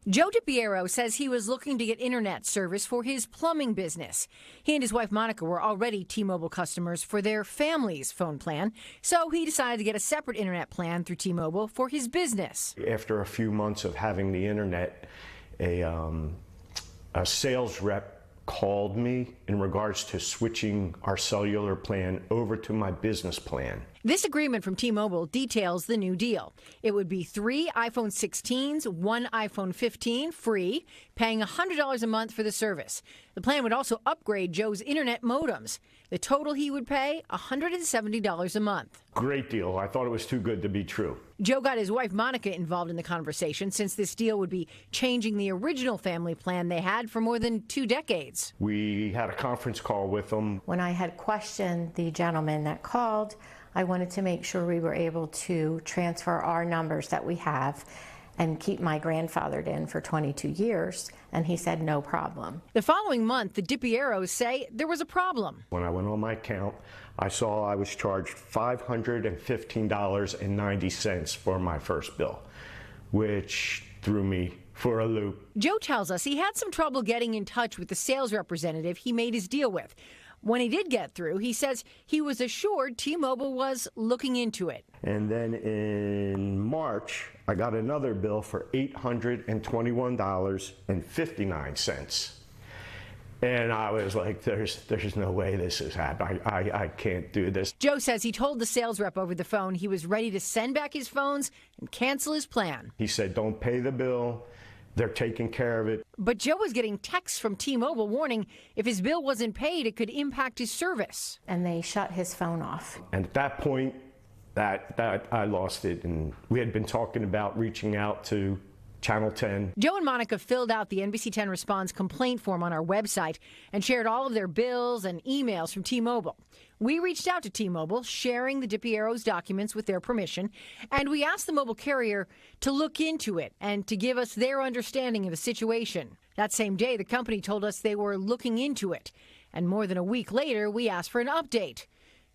Joe DiPiero says he was looking to get internet service for his plumbing business. He and his wife Monica were already T-Mobile customers for their family's phone plan, so he decided to get a separate internet plan through T-Mobile for his business. After a few months of having the internet, a sales rep called me in regards to switching our cellular plan over to my business plan. This agreement from T-Mobile details the new deal. It would be 3 iPhone 16s, 1 iPhone 15 free, paying $100 a month for the service. The plan would also upgrade Joe's internet modems. The total he would pay, $170 a month. Great deal. I thought it was too good to be true. Joe got his wife Monica involved in the conversation since this deal would be changing the original family plan they had for more than 2 decades. We had a conference call with them. When I had questioned the gentleman that called, I wanted to make sure we were able to transfer our numbers that we have and keep my grandfathered in for 22 years, and he said no problem. The following month, the DiPieros say there was a problem. When I went on my account, I saw I was charged $515.90 for my first bill, which threw me for a loop. Joe tells us he had some trouble getting in touch with the sales representative he made his deal with. When he did get through, he says he was assured T-Mobile was looking into it. And then in March, I got another bill for $821.59. And I was like, there's no way this is happening. I can't do this. Joe says he told the sales rep over the phone he was ready to send back his phones and cancel his plan. He said, don't pay the bill. They're taking care of it. But Joe was getting texts from T-Mobile warning if his bill wasn't paid, it could impact his service. And they shut his phone off. And at that point, that I lost it. And we had been talking about reaching out to Channel 10. Joe and Monica filled out the NBC10 Responds complaint form on our website and shared all of their bills and emails from T-Mobile. We reached out to T-Mobile, sharing the DiPieros' documents with their permission, and we asked the mobile carrier to look into it and to give us their understanding of the situation. That same day, the company told us they were looking into it, and more than a week later, we asked for an update.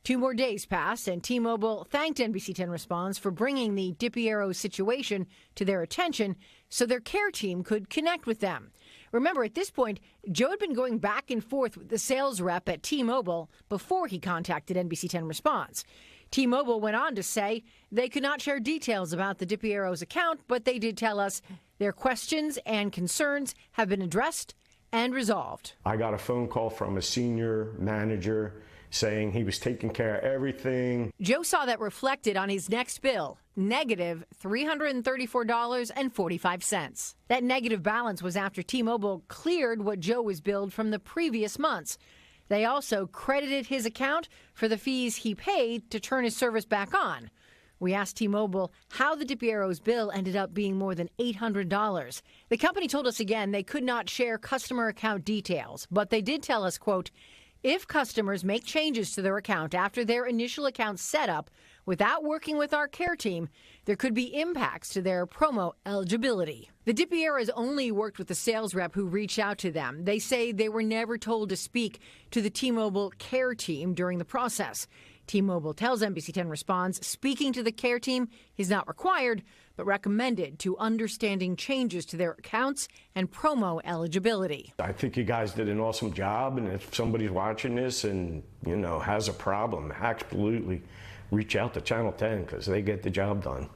2 more days passed, and T-Mobile thanked NBC10 Responds for bringing the DiPieros situation to their attention so their care team could connect with them. Remember, at this point, Joe had been going back and forth with the sales rep at T-Mobile before he contacted NBC10 Responds. T-Mobile went on to say they could not share details about the DiPieros account, but they did tell us their questions and concerns have been addressed and resolved. I got a phone call from a senior manager saying he was taking care of everything. Joe saw that reflected on his next bill, negative $334.45. That negative balance was after T-Mobile cleared what Joe was billed from the previous months. They also credited his account for the fees he paid to turn his service back on. We asked T-Mobile how the DiPieros' bill ended up being more than $800. The company told us again they could not share customer account details, but they did tell us, quote, if customers make changes to their account after their initial account setup without working with our care team, there could be impacts to their promo eligibility. The DiPieros only worked with the sales rep who reached out to them. They say they were never told to speak to the T-Mobile care team during the process. T-Mobile tells NBC10 Responds speaking to the care team is not required, but recommended to understanding changes to their accounts and promo eligibility. I think you guys did an awesome job, and if somebody's watching this and, has a problem, absolutely reach out to Channel 10 because they get the job done.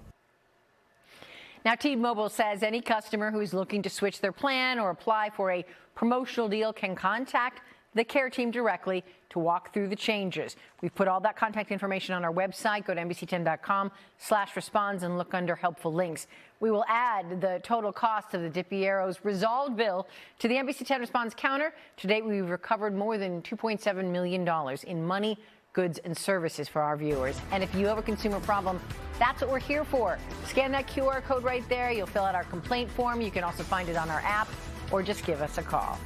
Now, T-Mobile says any customer who is looking to switch their plan or apply for a promotional deal can contact the care team directly to walk through the changes. We've put all that contact information on our website. Go to NBC10.com/responds and look under helpful links. We will add the total cost of the DiPieros' resolved bill to the NBC10 Responds counter. To date, we've recovered more than $2.7 million in money, goods, and services for our viewers. And if you have a consumer problem, that's what we're here for. Scan that QR code right there. You'll fill out our complaint form. You can also find it on our app or just give us a call.